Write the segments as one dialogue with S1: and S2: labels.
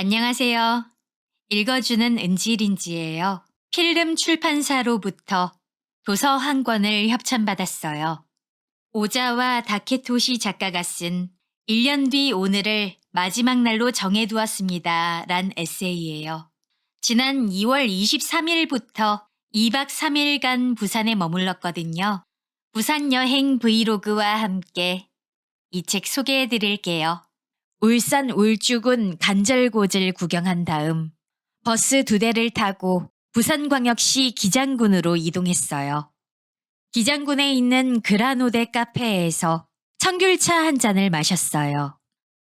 S1: 안녕하세요. 읽어주는 은지린지예요. 필름 출판사로부터 도서 한 권을 협찬받았어요. 오자와 다케토시 작가가 쓴 1년 뒤 오늘을 마지막 날로 정해두었습니다. 란 에세이예요. 지난 2월 23일부터 2박 3일간 부산에 머물렀거든요. 부산 여행 브이로그와 함께 이 책 소개해 드릴게요. 울산 울주군 간절곶을 구경한 다음 버스 2대를 타고 부산광역시 기장군으로 이동했어요. 기장군에 있는 그라노데 카페에서 청귤차 한 잔을 마셨어요.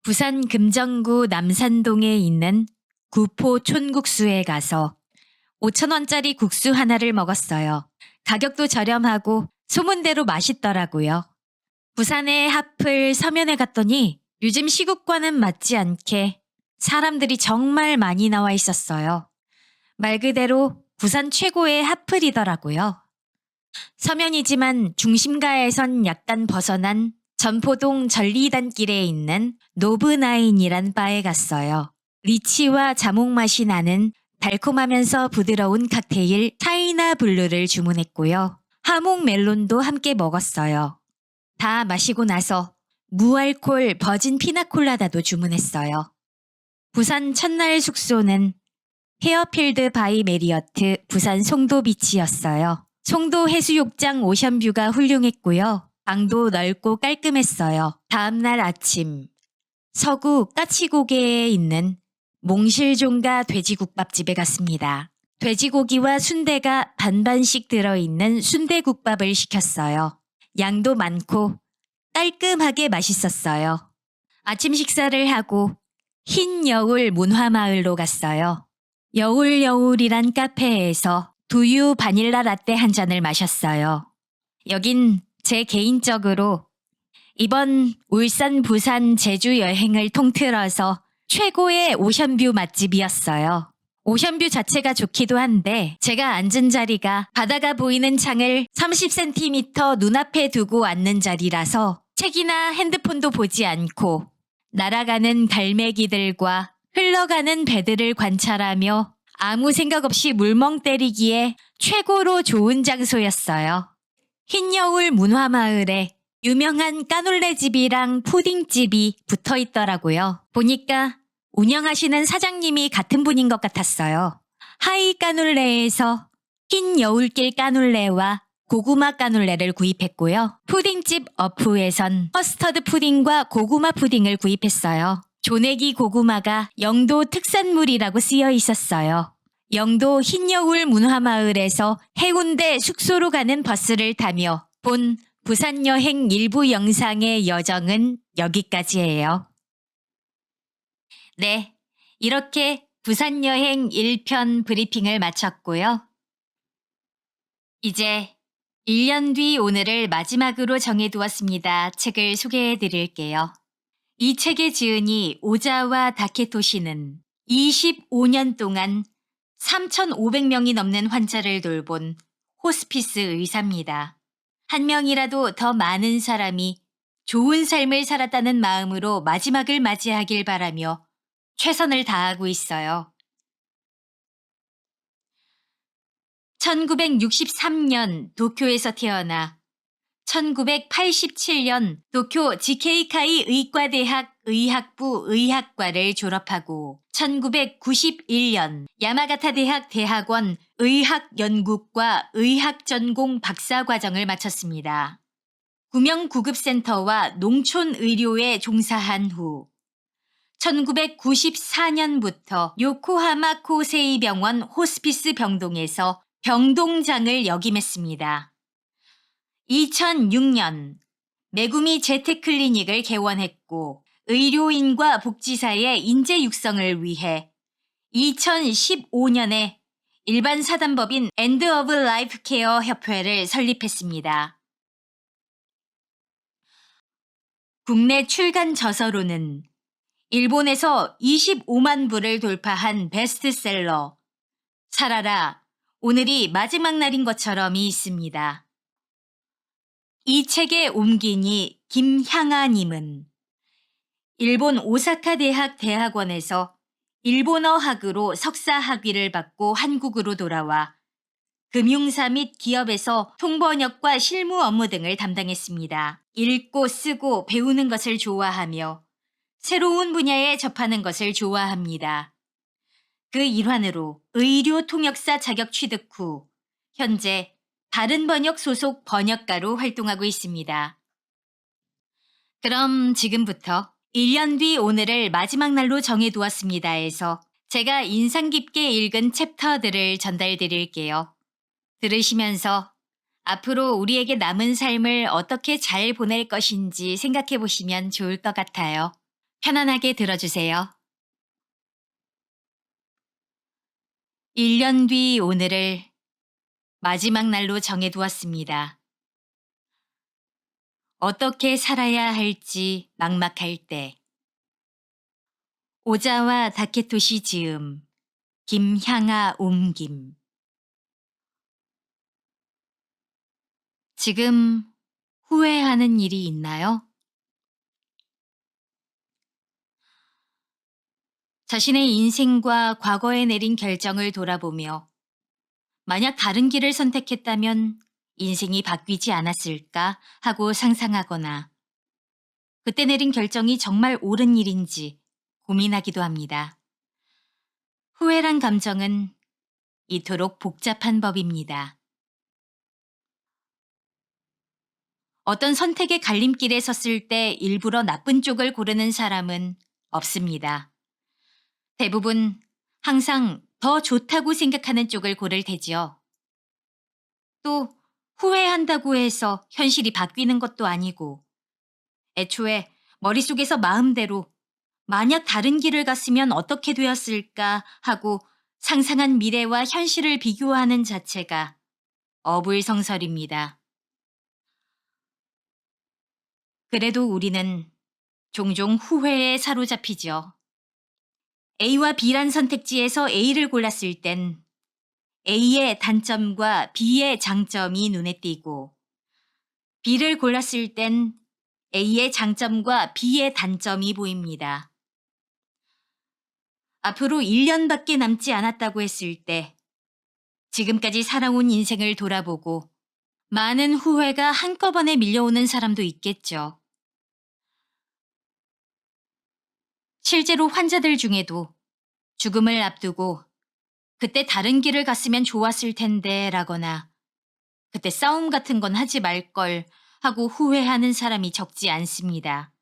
S1: 부산 금정구 남산동에 있는 구포 촌국수에 가서 5,000원짜리 국수 하나를 먹었어요. 가격도 저렴하고 소문대로 맛있더라고요. 부산의 하플 서면에 갔더니 요즘 시국과는 맞지 않게 사람들이 정말 많이 나와 있었어요. 말 그대로 부산 최고의 하플이더라고요. 서면이지만 중심가에선 약간 벗어난 전포동 전리단길에 있는 노브나인이란 바에 갔어요. 리치와 자몽 맛이 나는 달콤하면서 부드러운 칵테일 차이나 블루를 주문했고요. 하몽 멜론도 함께 먹었어요. 다 마시고 나서 무알콜 버진 피나콜라다도 주문했어요. 부산 첫날 숙소는 헤어필드 바이 메리어트 부산 송도비치였어요. 송도 해수욕장 오션뷰가 훌륭했고요. 방도 넓고 깔끔했어요. 다음날 아침 서구 까치고개에 있는 몽실종가 돼지국밥집에 갔습니다. 돼지고기와 순대가 반반씩 들어있는 순대국밥을 시켰어요. 양도 많고 깔끔하게 맛있었어요. 아침 식사를 하고 흰 여울 문화마을로 갔어요. 여울여울이란 카페에서 두유 바닐라 라떼 한 잔을 마셨어요. 여긴 제 개인적으로 이번 울산, 부산, 제주 여행을 통틀어서 최고의 오션뷰 맛집이었어요. 오션뷰 자체가 좋기도 한데 제가 앉은 자리가 바다가 보이는 창을 30cm 눈앞에 두고 앉는 자리라서 책이나 핸드폰도 보지 않고 날아가는 갈매기들과 흘러가는 배들을 관찰하며 아무 생각 없이 물멍 때리기에 최고로 좋은 장소였어요. 흰여울 문화마을에 유명한 까놀레 집이랑 푸딩집이 붙어 있더라고요. 보니까 운영하시는 사장님이 같은 분인 것 같았어요. 하이 까놀레에서 흰 여울길 까놀레와 고구마 까놀레를 구입했고요. 푸딩집 어프에선 커스터드 푸딩과 고구마 푸딩을 구입했어요. 조내기 고구마가 영도 특산물이라고 쓰여 있었어요. 영도 흰여울 문화마을에서 해운대 숙소로 가는 버스를 타며 본 부산 여행 일부 영상의 여정은 여기까지예요. 네, 이렇게 부산 여행 1편 브리핑을 마쳤고요. 이제 1년 뒤 오늘을 마지막으로 정해두었습니다. 책을 소개해 드릴게요. 이 책의 지은이 오자와 다케토시는 25년 동안 3,500명이 넘는 환자를 돌본 호스피스 의사입니다. 한 명이라도 더 많은 사람이 좋은 삶을 살았다는 마음으로 마지막을 맞이하길 바라며 최선을 다하고 있어요. 1963년 도쿄에서 태어나 1987년 도쿄 지케이카이 의과대학 의학부 의학과를 졸업하고 1991년 야마가타 대학 대학원 의학연구과 의학전공 박사과정을 마쳤습니다. 구명구급센터와 농촌의료에 종사한 후 1994년부터 요코하마 코세이 병원 호스피스 병동에서 병동장을 역임했습니다. 2006년 메구미 재택클리닉을 개원했고 의료인과 복지사의 인재 육성을 위해 2015년에 일반 사단법인 엔드 오브 라이프 케어 협회를 설립했습니다. 국내 출간 저서로는 일본에서 25만 부를 돌파한 베스트셀러 살아라, 오늘이 마지막 날인 것처럼이 있습니다. 이 책의 옮긴이 김향아님은 일본 오사카 대학 대학원에서 일본어 학으로 석사 학위를 받고 한국으로 돌아와 금융사 및 기업에서 통번역과 실무 업무 등을 담당했습니다. 읽고 쓰고 배우는 것을 좋아하며 새로운 분야에 접하는 것을 좋아합니다. 그 일환으로 의료 통역사 자격 취득 후 현재 다른 번역 소속 번역가로 활동하고 있습니다. 그럼 지금부터 1년 뒤 오늘을 마지막 날로 정해두었습니다에서 제가 인상 깊게 읽은 챕터들을 전달드릴게요. 들으시면서 앞으로 우리에게 남은 삶을 어떻게 잘 보낼 것인지 생각해 보시면 좋을 것 같아요. 편안하게 들어주세요. 1년 뒤 오늘을 마지막 날로 정해두었습니다. 어떻게 살아야 할지 막막할 때. 오자와 다케토시 지음, 김향아 옮김. 지금 후회하는 일이 있나요? 자신의 인생과 과거에 내린 결정을 돌아보며 만약 다른 길을 선택했다면 인생이 바뀌지 않았을까 하고 상상하거나 그때 내린 결정이 정말 옳은 일인지 고민하기도 합니다. 후회란 감정은 이토록 복잡한 법입니다. 어떤 선택의 갈림길에 섰을 때 일부러 나쁜 쪽을 고르는 사람은 없습니다. 대부분 항상 더 좋다고 생각하는 쪽을 고를 테지요. 또 후회한다고 해서 현실이 바뀌는 것도 아니고 애초에 머릿속에서 마음대로 만약 다른 길을 갔으면 어떻게 되었을까 하고 상상한 미래와 현실을 비교하는 자체가 어불성설입니다. 그래도 우리는 종종 후회에 사로잡히죠. A와 B란 선택지에서 A를 골랐을 땐 A의 단점과 B의 장점이 눈에 띄고 B를 골랐을 땐 A의 장점과 B의 단점이 보입니다. 앞으로 1년밖에 남지 않았다고 했을 때 지금까지 살아온 인생을 돌아보고 많은 후회가 한꺼번에 밀려오는 사람도 있겠죠. 실제로 환자들 중에도 죽음을 앞두고 그때 다른 길을 갔으면 좋았을 텐데 라거나 그때 싸움 같은 건 하지 말걸 하고 후회하는 사람이 적지 않습니다.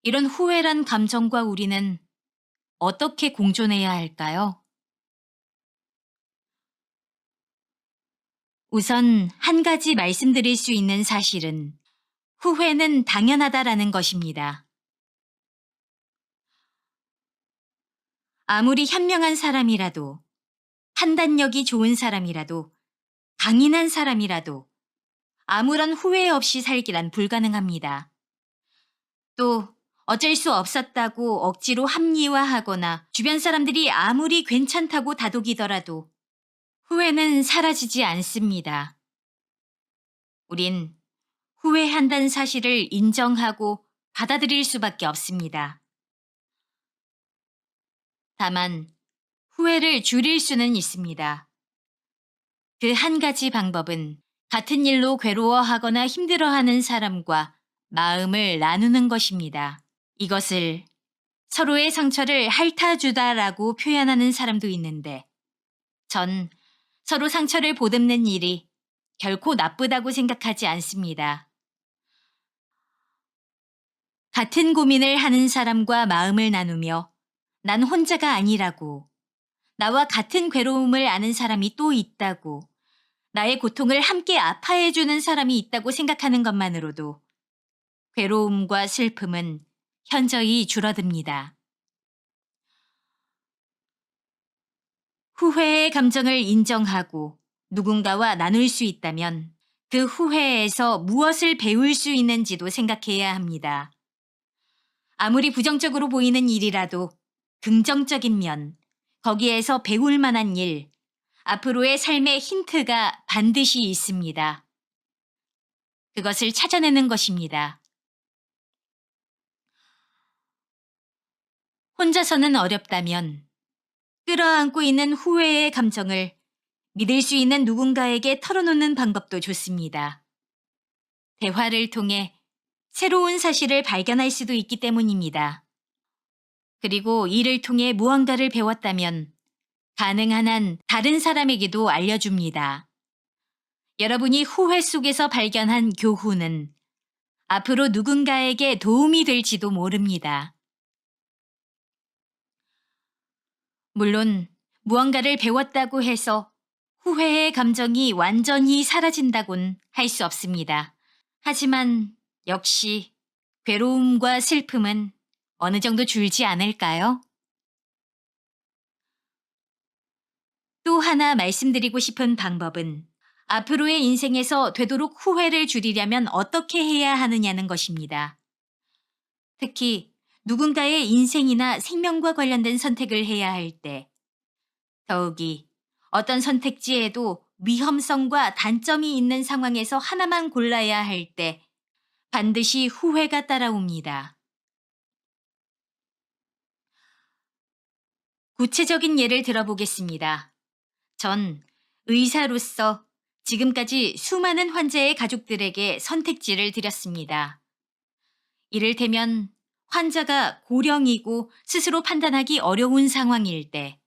S1: 이런 후회란 감정과 우리는 어떻게 공존해야 할까요? 우선 한 가지 말씀드릴 수 있는 사실은 후회는 당연하다라는 것입니다. 아무리 현명한 사람이라도, 판단력이 좋은 사람이라도, 강인한 사람이라도 아무런 후회 없이 살기란 불가능합니다. 또 어쩔 수 없었다고 억지로 합리화하거나 주변 사람들이 아무리 괜찮다고 다독이더라도 후회는 사라지지 않습니다. 우린 후회한다는 사실을 인정하고 받아들일 수밖에 없습니다. 다만 후회를 줄일 수는 있습니다. 그 한 가지 방법은 같은 일로 괴로워하거나 힘들어하는 사람과 마음을 나누는 것입니다. 이것을 서로의 상처를 핥아주다라고 표현하는 사람도 있는데 전 서로 상처를 보듬는 일이 결코 나쁘다고 생각하지 않습니다. 같은 고민을 하는 사람과 마음을 나누며 난 혼자가 아니라고, 나와 같은 괴로움을 아는 사람이 또 있다고, 나의 고통을 함께 아파해주는 사람이 있다고 생각하는 것만으로도 괴로움과 슬픔은 현저히 줄어듭니다. 후회의 감정을 인정하고 누군가와 나눌 수 있다면 그 후회에서 무엇을 배울 수 있는지도 생각해야 합니다. 아무리 부정적으로 보이는 일이라도 긍정적인 면, 거기에서 배울 만한 일, 앞으로의 삶의 힌트가 반드시 있습니다. 그것을 찾아내는 것입니다. 혼자서는 어렵다면 끌어안고 있는 후회의 감정을 믿을 수 있는 누군가에게 털어놓는 방법도 좋습니다. 대화를 통해 새로운 사실을 발견할 수도 있기 때문입니다. 그리고 이를 통해 무언가를 배웠다면 가능한 한 다른 사람에게도 알려줍니다. 여러분이 후회 속에서 발견한 교훈은 앞으로 누군가에게 도움이 될지도 모릅니다. 물론 무언가를 배웠다고 해서 후회의 감정이 완전히 사라진다곤 할 수 없습니다. 하지만 역시 괴로움과 슬픔은 어느 정도 줄지 않을까요? 또 하나 말씀드리고 싶은 방법은 앞으로의 인생에서 되도록 후회를 줄이려면 어떻게 해야 하느냐는 것입니다. 특히 누군가의 인생이나 생명과 관련된 선택을 해야 할 때, 더욱이 어떤 선택지에도 위험성과 단점이 있는 상황에서 하나만 골라야 할 때 반드시 후회가 따라옵니다. 구체적인 예를 들어보겠습니다. 전 의사로서 지금까지 수많은 환자의 가족들에게 선택지를 드렸습니다. 이를테면 환자가 고령이고 스스로 판단하기 어려운 상황일 때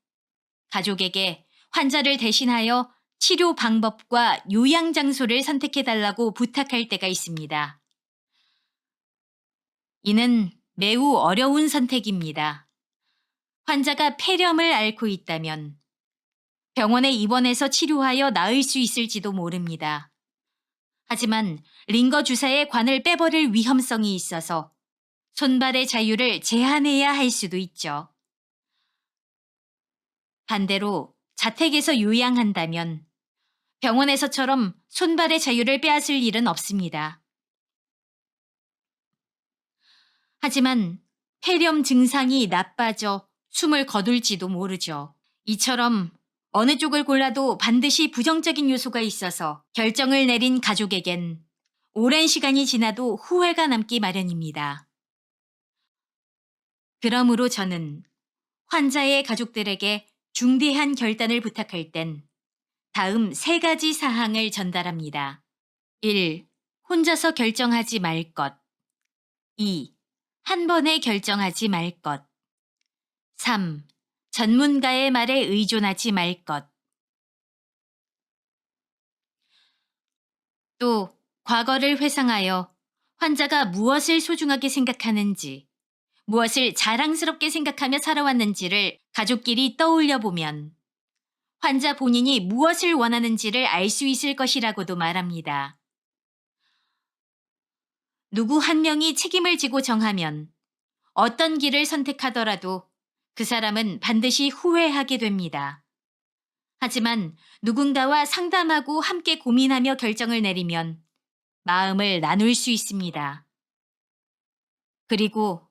S1: 가족에게 환자를 대신하여 치료 방법과 요양 장소를 선택해달라고 부탁할 때가 있습니다. 이는 매우 어려운 선택입니다. 환자가 폐렴을 앓고 있다면 병원에 입원해서 치료하여 나을 수 있을지도 모릅니다. 하지만 링거 주사의 관을 빼버릴 위험성이 있어서 손발의 자유를 제한해야 할 수도 있죠. 반대로 자택에서 요양한다면 병원에서처럼 손발의 자유를 빼앗을 일은 없습니다. 하지만 폐렴 증상이 나빠져 숨을 거둘지도 모르죠. 이처럼 어느 쪽을 골라도 반드시 부정적인 요소가 있어서 결정을 내린 가족에겐 오랜 시간이 지나도 후회가 남기 마련입니다. 그러므로 저는 환자의 가족들에게 중대한 결단을 부탁할 땐 다음 3가지 사항을 전달합니다. 1. 혼자서 결정하지 말 것. 2. 한 번에 결정하지 말 것. 3. 전문가의 말에 의존하지 말 것. 또 과거를 회상하여 환자가 무엇을 소중하게 생각하는지, 무엇을 자랑스럽게 생각하며 살아왔는지를 가족끼리 떠올려 보면 환자 본인이 무엇을 원하는지를 알 수 있을 것이라고도 말합니다. 누구 한 명이 책임을 지고 정하면 어떤 길을 선택하더라도 그 사람은 반드시 후회하게 됩니다. 하지만 누군가와 상담하고 함께 고민하며 결정을 내리면 마음을 나눌 수 있습니다. 그리고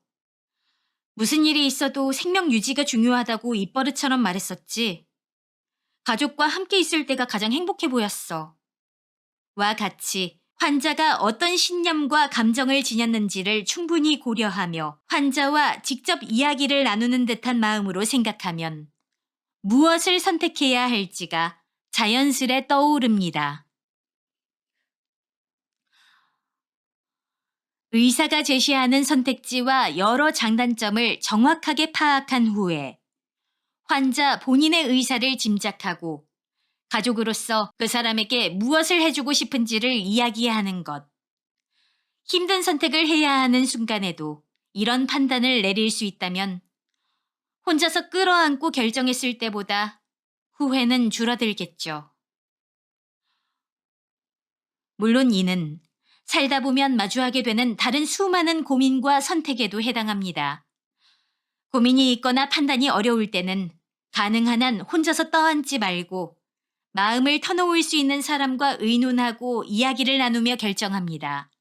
S1: 무슨 일이 있어도 생명 유지가 중요하다고 입버릇처럼 말했었지. 가족과 함께 있을 때가 가장 행복해 보였어. 와 같이 환자가 어떤 신념과 감정을 지녔는지를 충분히 고려하며 환자와 직접 이야기를 나누는 듯한 마음으로 생각하면 무엇을 선택해야 할지가 자연스레 떠오릅니다. 의사가 제시하는 선택지와 여러 장단점을 정확하게 파악한 후에 환자 본인의 의사를 짐작하고 가족으로서 그 사람에게 무엇을 해주고 싶은지를 이야기하는 것. 힘든 선택을 해야 하는 순간에도 이런 판단을 내릴 수 있다면 혼자서 끌어안고 결정했을 때보다 후회는 줄어들겠죠. 물론 이는 살다 보면 마주하게 되는 다른 수많은 고민과 선택에도 해당합니다. 고민이 있거나 판단이 어려울 때는 가능한 한 혼자서 떠안지 말고 마음을 터놓을 수 있는 사람과 의논하고 이야기를 나누며 결정합니다.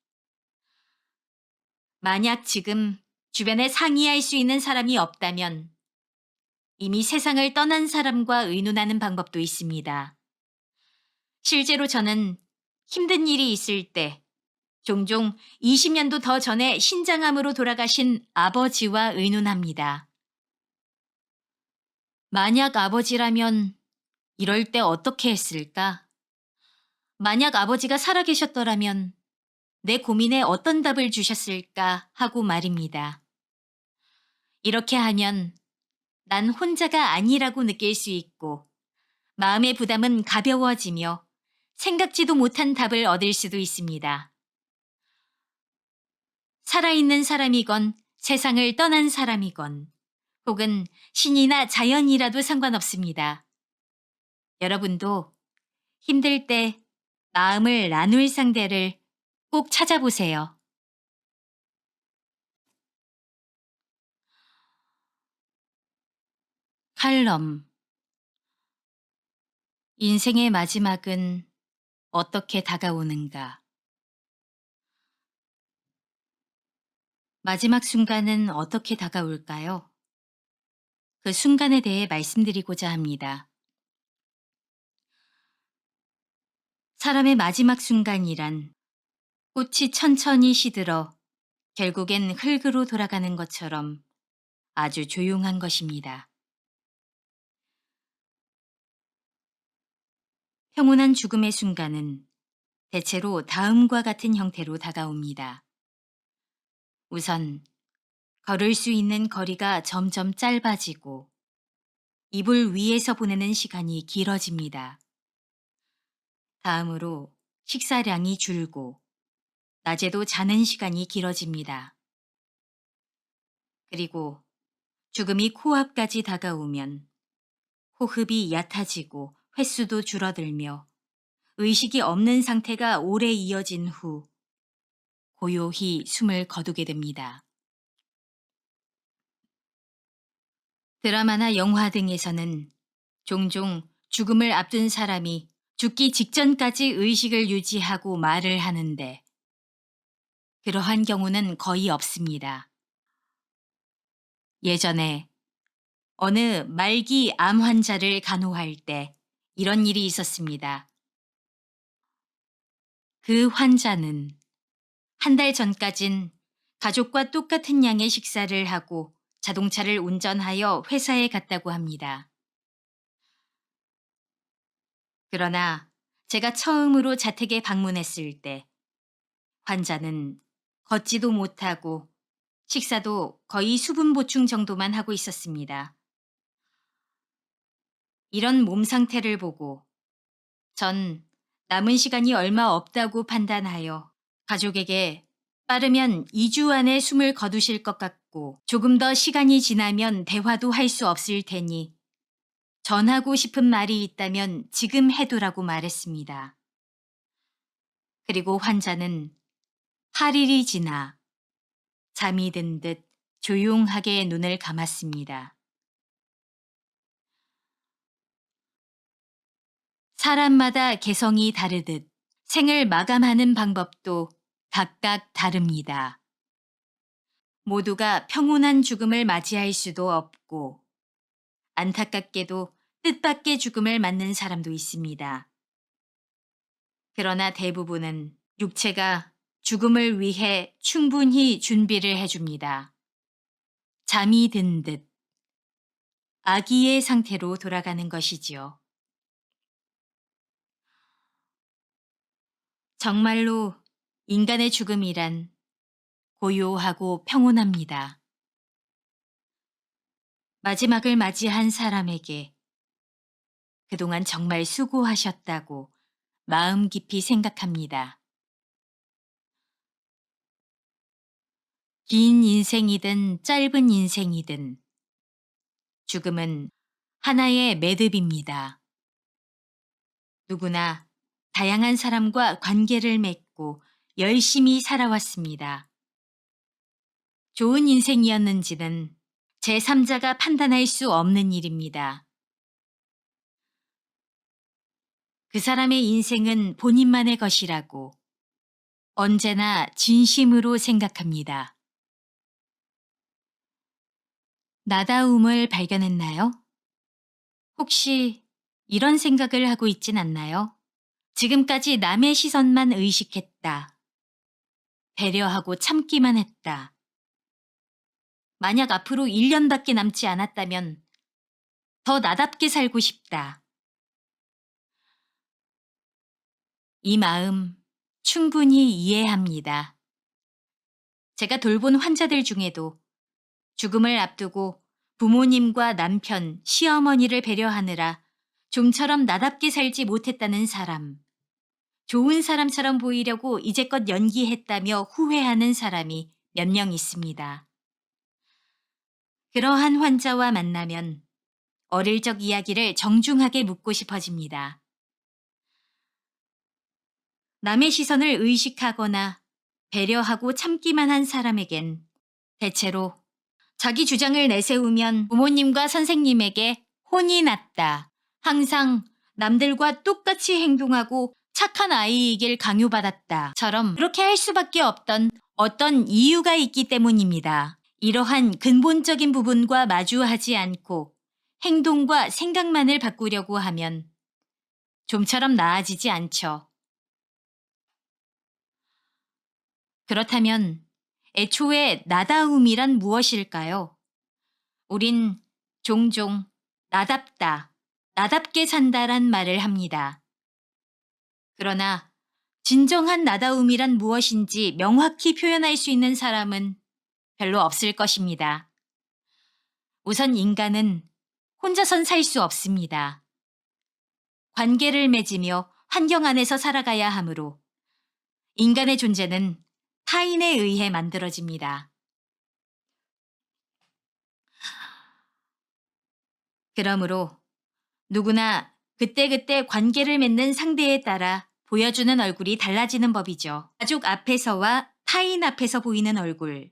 S1: 만약 지금 주변에 상의할 수 있는 사람이 없다면 이미 세상을 떠난 사람과 의논하는 방법도 있습니다. 실제로 저는 힘든 일이 있을 때 종종 20년도 더 전에 신장암으로 돌아가신 아버지와 의논합니다. 만약 아버지라면 이럴 때 어떻게 했을까? 만약 아버지가 살아계셨더라면 내 고민에 어떤 답을 주셨을까 하고 말입니다. 이렇게 하면 난 혼자가 아니라고 느낄 수 있고 마음의 부담은 가벼워지며 생각지도 못한 답을 얻을 수도 있습니다. 살아있는 사람이건 세상을 떠난 사람이건 혹은 신이나 자연이라도 상관없습니다. 여러분도 힘들 때 마음을 나눌 상대를 꼭 찾아보세요. 칼럼. 인생의 마지막은 어떻게 다가오는가? 마지막 순간은 어떻게 다가올까요? 그 순간에 대해 말씀드리고자 합니다. 사람의 마지막 순간이란 꽃이 천천히 시들어 결국엔 흙으로 돌아가는 것처럼 아주 조용한 것입니다. 평온한 죽음의 순간은 대체로 다음과 같은 형태로 다가옵니다. 우선 걸을 수 있는 거리가 점점 짧아지고 이불 위에서 보내는 시간이 길어집니다. 다음으로 식사량이 줄고 낮에도 자는 시간이 길어집니다. 그리고 죽음이 코앞까지 다가오면 호흡이 얕아지고 횟수도 줄어들며 의식이 없는 상태가 오래 이어진 후 고요히 숨을 거두게 됩니다. 드라마나 영화 등에서는 종종 죽음을 앞둔 사람이 죽기 직전까지 의식을 유지하고 말을 하는데 그러한 경우는 거의 없습니다. 예전에 어느 말기 암 환자를 간호할 때 이런 일이 있었습니다. 그 환자는 한 달 전까진 가족과 똑같은 양의 식사를 하고 자동차를 운전하여 회사에 갔다고 합니다. 그러나 제가 처음으로 자택에 방문했을 때 환자는 걷지도 못하고 식사도 거의 수분 보충 정도만 하고 있었습니다. 이런 몸 상태를 보고 전 남은 시간이 얼마 없다고 판단하여 가족에게 빠르면 2주 안에 숨을 거두실 것 같고 조금 더 시간이 지나면 대화도 할 수 없을 테니 전하고 싶은 말이 있다면 지금 해두라고 말했습니다. 그리고 환자는 8일이 지나 잠이 든 듯 조용하게 눈을 감았습니다. 사람마다 개성이 다르듯 생을 마감하는 방법도 각각 다릅니다. 모두가 평온한 죽음을 맞이할 수도 없고 안타깝게도 뜻밖의 죽음을 맞는 사람도 있습니다. 그러나 대부분은 육체가 죽음을 위해 충분히 준비를 해줍니다. 잠이 든 듯 아기의 상태로 돌아가는 것이지요. 정말로 인간의 죽음이란 고요하고 평온합니다. 마지막을 맞이한 사람에게 그동안 정말 수고하셨다고 마음 깊이 생각합니다. 긴 인생이든 짧은 인생이든 죽음은 하나의 매듭입니다. 누구나 다양한 사람과 관계를 맺고 열심히 살아왔습니다. 좋은 인생이었는지는 제3자가 판단할 수 없는 일입니다. 그 사람의 인생은 본인만의 것이라고 언제나 진심으로 생각합니다. 나다움을 발견했나요? 혹시 이런 생각을 하고 있진 않나요? 지금까지 남의 시선만 의식했다. 배려하고 참기만 했다. 만약 앞으로 1년밖에 남지 않았다면 더 나답게 살고 싶다. 이 마음 충분히 이해합니다. 제가 돌본 환자들 중에도 죽음을 앞두고 부모님과 남편, 시어머니를 배려하느라 좀처럼 나답게 살지 못했다는 사람, 좋은 사람처럼 보이려고 이제껏 연기했다며 후회하는 사람이 몇 명 있습니다. 그러한 환자와 만나면 어릴 적 이야기를 정중하게 묻고 싶어집니다. 남의 시선을 의식하거나 배려하고 참기만 한 사람에겐 대체로 자기 주장을 내세우면 부모님과 선생님에게 혼이 났다. 항상 남들과 똑같이 행동하고 착한 아이이길 강요받았다.처럼 그렇게 할 수밖에 없던 어떤 이유가 있기 때문입니다. 이러한 근본적인 부분과 마주하지 않고 행동과 생각만을 바꾸려고 하면 좀처럼 나아지지 않죠. 그렇다면 애초에 나다움이란 무엇일까요? 우린 종종 나답다, 나답게 산다란 말을 합니다. 그러나 진정한 나다움이란 무엇인지 명확히 표현할 수 있는 사람은 별로 없을 것입니다. 우선 인간은 혼자선 살 수 없습니다. 관계를 맺으며 환경 안에서 살아가야 하므로 인간의 존재는 타인에 의해 만들어집니다. 그러므로 누구나 그때그때 관계를 맺는 상대에 따라 보여주는 얼굴이 달라지는 법이죠. 가족 앞에서와 타인 앞에서 보이는 얼굴,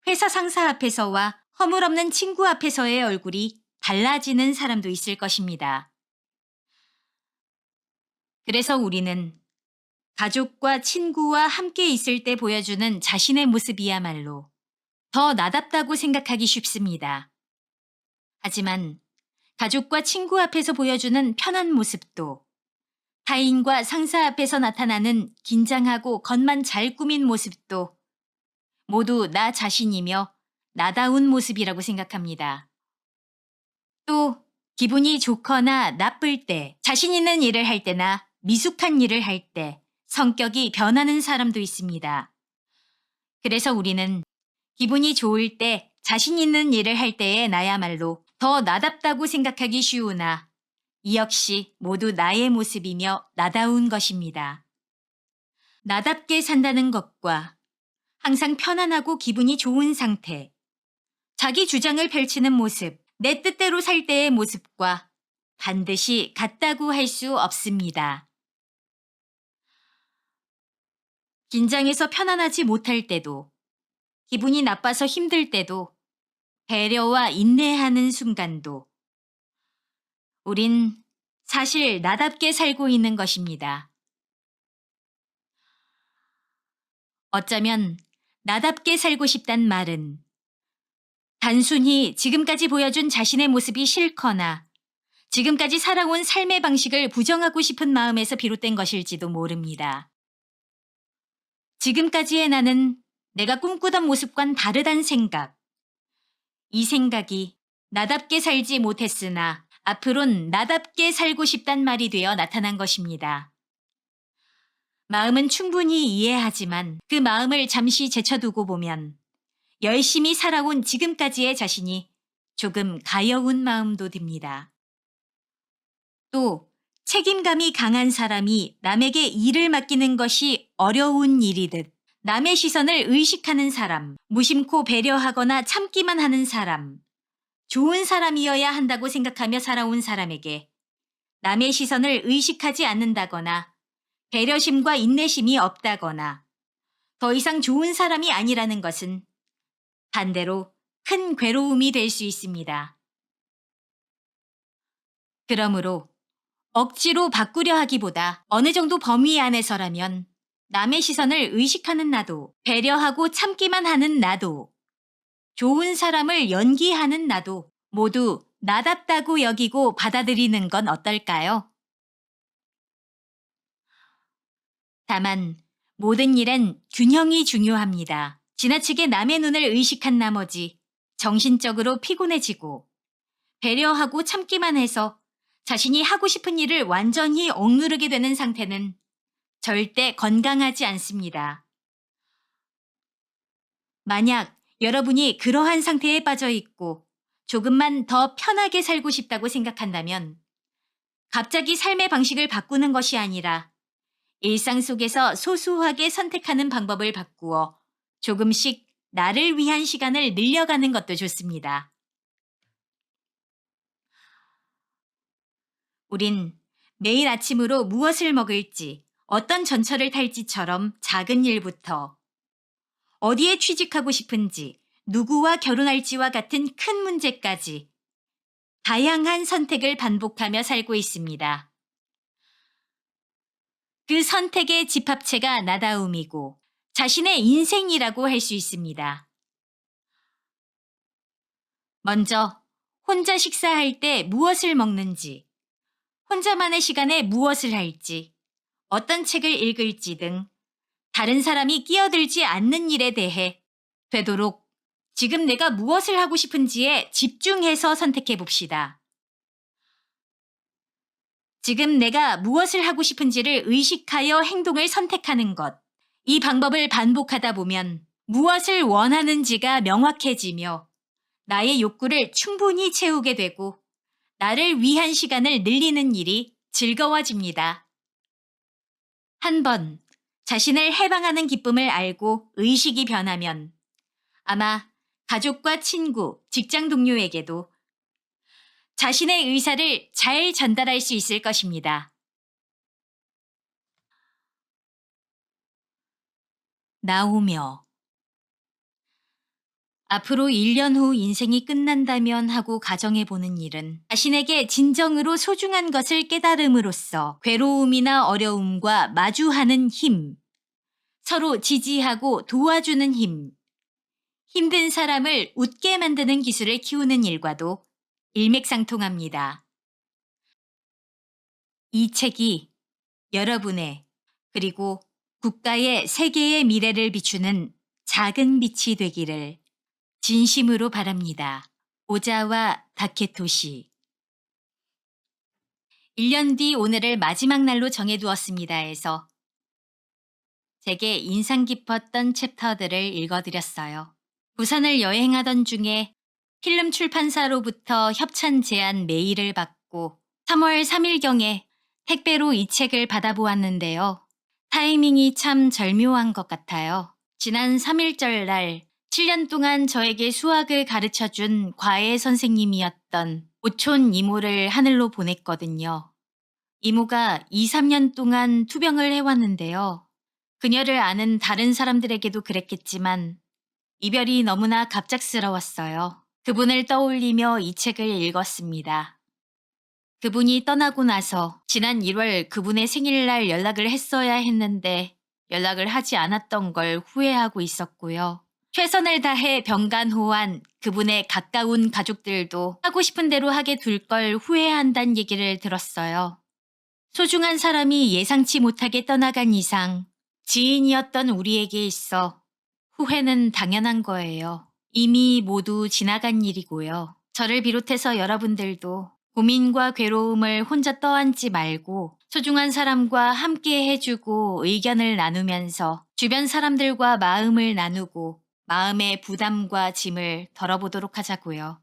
S1: 회사 상사 앞에서와 허물없는 친구 앞에서의 얼굴이 달라지는 사람도 있을 것입니다. 그래서 우리는 가족과 친구와 함께 있을 때 보여주는 자신의 모습이야말로 더 나답다고 생각하기 쉽습니다. 하지만 가족과 친구 앞에서 보여주는 편한 모습도 타인과 상사 앞에서 나타나는 긴장하고 겉만 잘 꾸민 모습도 모두 나 자신이며 나다운 모습이라고 생각합니다. 또 기분이 좋거나 나쁠 때, 자신 있는 일을 할 때나 미숙한 일을 할 때 성격이 변하는 사람도 있습니다. 그래서 우리는 기분이 좋을 때 자신 있는 일을 할 때의 나야말로 더 나답다고 생각하기 쉬우나 이 역시 모두 나의 모습이며 나다운 것입니다. 나답게 산다는 것과 항상 편안하고 기분이 좋은 상태, 자기 주장을 펼치는 모습, 내 뜻대로 살 때의 모습과 반드시 같다고 할 수 없습니다. 긴장해서 편안하지 못할 때도, 기분이 나빠서 힘들 때도, 배려와 인내하는 순간도, 우린 사실 나답게 살고 있는 것입니다. 어쩌면 나답게 살고 싶단 말은 단순히 지금까지 보여준 자신의 모습이 싫거나 지금까지 살아온 삶의 방식을 부정하고 싶은 마음에서 비롯된 것일지도 모릅니다. 지금까지의 나는 내가 꿈꾸던 모습과는 다르단 생각. 이 생각이 나답게 살지 못했으나 앞으론 나답게 살고 싶단 말이 되어 나타난 것입니다. 마음은 충분히 이해하지만 그 마음을 잠시 제쳐두고 보면 열심히 살아온 지금까지의 자신이 조금 가여운 마음도 듭니다. 또 책임감이 강한 사람이 남에게 일을 맡기는 것이 어려운 일이듯 남의 시선을 의식하는 사람, 무심코 배려하거나 참기만 하는 사람, 좋은 사람이어야 한다고 생각하며 살아온 사람에게 남의 시선을 의식하지 않는다거나 배려심과 인내심이 없다거나 더 이상 좋은 사람이 아니라는 것은 반대로 큰 괴로움이 될 수 있습니다. 그러므로 억지로 바꾸려 하기보다 어느 정도 범위 안에서라면 남의 시선을 의식하는 나도, 배려하고 참기만 하는 나도, 좋은 사람을 연기하는 나도 모두 나답다고 여기고 받아들이는 건 어떨까요? 다만 모든 일엔 균형이 중요합니다. 지나치게 남의 눈을 의식한 나머지 정신적으로 피곤해지고 배려하고 참기만 해서 자신이 하고 싶은 일을 완전히 억누르게 되는 상태는 절대 건강하지 않습니다. 만약 여러분이 그러한 상태에 빠져 있고 조금만 더 편하게 살고 싶다고 생각한다면 갑자기 삶의 방식을 바꾸는 것이 아니라 일상 속에서 소소하게 선택하는 방법을 바꾸어 조금씩 나를 위한 시간을 늘려가는 것도 좋습니다. 우린 매일 아침으로 무엇을 먹을지, 어떤 전철을 탈지처럼 작은 일부터 어디에 취직하고 싶은지, 누구와 결혼할지와 같은 큰 문제까지 다양한 선택을 반복하며 살고 있습니다. 그 선택의 집합체가 나다움이고 자신의 인생이라고 할 수 있습니다. 먼저 혼자 식사할 때 무엇을 먹는지, 혼자만의 시간에 무엇을 할지, 어떤 책을 읽을지 등 다른 사람이 끼어들지 않는 일에 대해 되도록 지금 내가 무엇을 하고 싶은지에 집중해서 선택해 봅시다. 지금 내가 무엇을 하고 싶은지를 의식하여 행동을 선택하는 것. 이 방법을 반복하다 보면 무엇을 원하는지가 명확해지며 나의 욕구를 충분히 채우게 되고 나를 위한 시간을 늘리는 일이 즐거워집니다. 한번 자신을 해방하는 기쁨을 알고 의식이 변하면 아마 가족과 친구, 직장 동료에게도 자신의 의사를 잘 전달할 수 있을 것입니다. 나오며 앞으로 1년 후 인생이 끝난다면 하고 가정해보는 일은 자신에게 진정으로 소중한 것을 깨달음으로써 괴로움이나 어려움과 마주하는 힘, 서로 지지하고 도와주는 힘, 힘든 사람을 웃게 만드는 기술을 키우는 일과도 일맥상통합니다. 이 책이 여러분의 그리고 국가의 세계의 미래를 비추는 작은 빛이 되기를 진심으로 바랍니다. 오자와 다케토시. 1년 뒤 오늘을 마지막 날로 정해두었습니다 해서 제게 인상 깊었던 챕터들을 읽어드렸어요. 부산을 여행하던 중에 필름 출판사로부터 협찬 제안 메일을 받고 3월 3일경에 택배로 이 책을 받아보았는데요. 타이밍이 참 절묘한 것 같아요. 지난 3.1절 날 7년 동안 저에게 수학을 가르쳐준 과외 선생님이었던 오촌 이모를 하늘로 보냈거든요. 이모가 2, 3년 동안 투병을 해왔는데요. 그녀를 아는 다른 사람들에게도 그랬겠지만 이별이 너무나 갑작스러웠어요. 그분을 떠올리며 이 책을 읽었습니다. 그분이 떠나고 나서 지난 1월 그분의 생일날 연락을 했어야 했는데 연락을 하지 않았던 걸 후회하고 있었고요. 최선을 다해 병간호한 그분의 가까운 가족들도 하고 싶은 대로 하게 둘 걸 후회한다는 얘기를 들었어요. 소중한 사람이 예상치 못하게 떠나간 이상 지인이었던 우리에게 있어 후회는 당연한 거예요. 이미 모두 지나간 일이고요. 저를 비롯해서 여러분들도 고민과 괴로움을 혼자 떠안지 말고 소중한 사람과 함께 해주고 의견을 나누면서 주변 사람들과 마음을 나누고 마음의 부담과 짐을 덜어보도록 하자고요.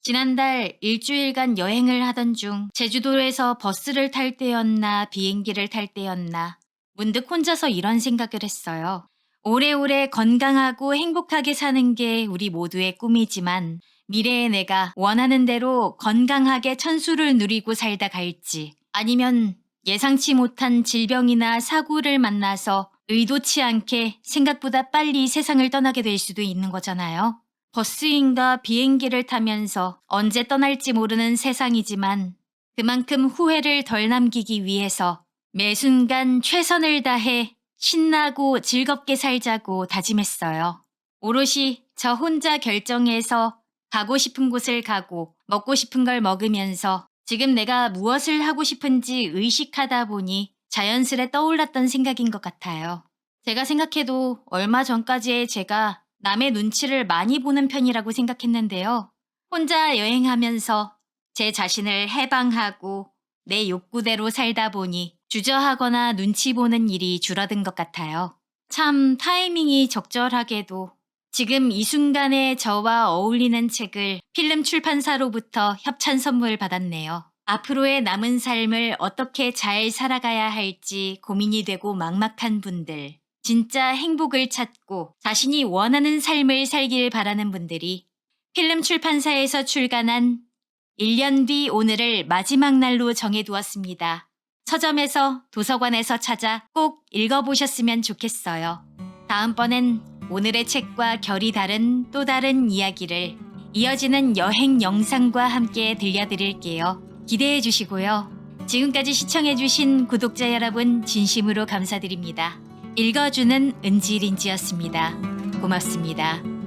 S1: 지난달 일주일간 여행을 하던 중 제주도에서 버스를 탈 때였나 비행기를 탈 때였나 문득 혼자서 이런 생각을 했어요. 오래오래 건강하고 행복하게 사는 게 우리 모두의 꿈이지만 미래의 내가 원하는 대로 건강하게 천수를 누리고 살다 갈지 아니면 예상치 못한 질병이나 사고를 만나서 의도치 않게 생각보다 빨리 세상을 떠나게 될 수도 있는 거잖아요. 버스인가 비행기를 타면서 언제 떠날지 모르는 세상이지만 그만큼 후회를 덜 남기기 위해서 매 순간 최선을 다해 신나고 즐겁게 살자고 다짐했어요. 오롯이 저 혼자 결정해서 가고 싶은 곳을 가고 먹고 싶은 걸 먹으면서 지금 내가 무엇을 하고 싶은지 의식하다 보니 자연스레 떠올랐던 생각인 것 같아요. 제가 생각해도 얼마 전까지의 제가 남의 눈치를 많이 보는 편이라고 생각했는데요. 혼자 여행하면서 제 자신을 해방하고 내 욕구대로 살다 보니 주저하거나 눈치 보는 일이 줄어든 것 같아요. 참 타이밍이 적절하게도 지금 이 순간에 저와 어울리는 책을 필름 출판사로부터 협찬 선물 받았네요. 앞으로의 남은 삶을 어떻게 잘 살아가야 할지 고민이 되고 막막한 분들, 진짜 행복을 찾고 자신이 원하는 삶을 살길 바라는 분들이 필름 출판사에서 출간한 1년 뒤 오늘을 마지막 날로 정해두었습니다. 서점에서 도서관에서 찾아 꼭 읽어보셨으면 좋겠어요. 다음번엔 오늘의 책과 결이 다른 또 다른 이야기를 이어지는 여행 영상과 함께 들려드릴게요. 기대해 주시고요. 지금까지 시청해 주신 구독자 여러분 진심으로 감사드립니다. 읽어주는 은지린지였습니다. 고맙습니다.